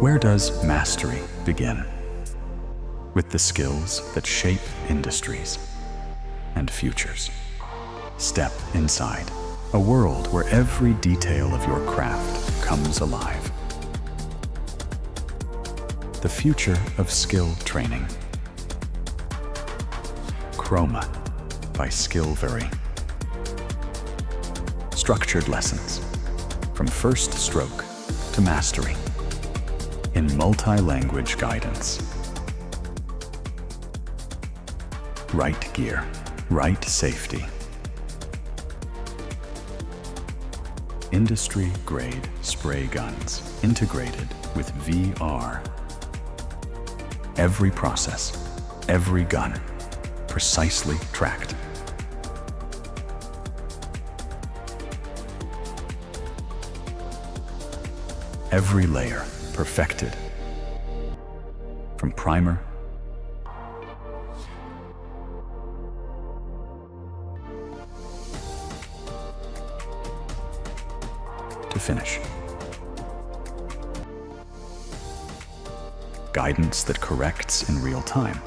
where does mastery begin? With the skills that shape industries and futures. Step inside a world where every detail of your craft comes alive. The future of skill training. Chroma by Skillveri. Structured lessons from first stroke to mastery in multi-language guidance. Right gear, right safety. Industry-grade spray guns integrated with VR. Every process, every gun, precisely tracked. Every layer perfected. From primer to finish. Guidance that corrects in real time,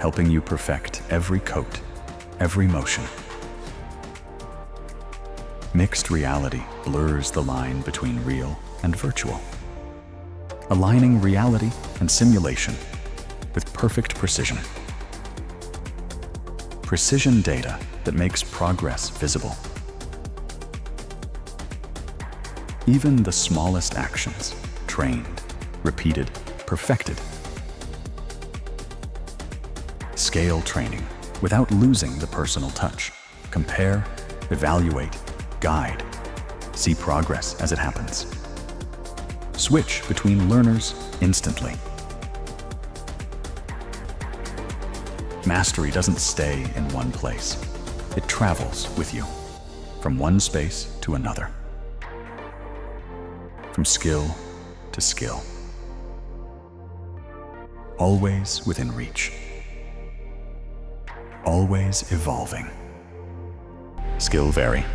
helping you perfect every coat, every motion. Mixed reality blurs the line between real and virtual, aligning reality and simulation with perfect precision. Precision data that makes progress visible. Even the smallest actions, trained, repeated, perfected. Scale training without losing the personal touch. Compare, evaluate, guide. See progress as it happens. Switch between learners instantly. Mastery doesn't stay in one place. It travels with you, from one space to another. From skill to skill. Always within reach. Always evolving. Skillveri.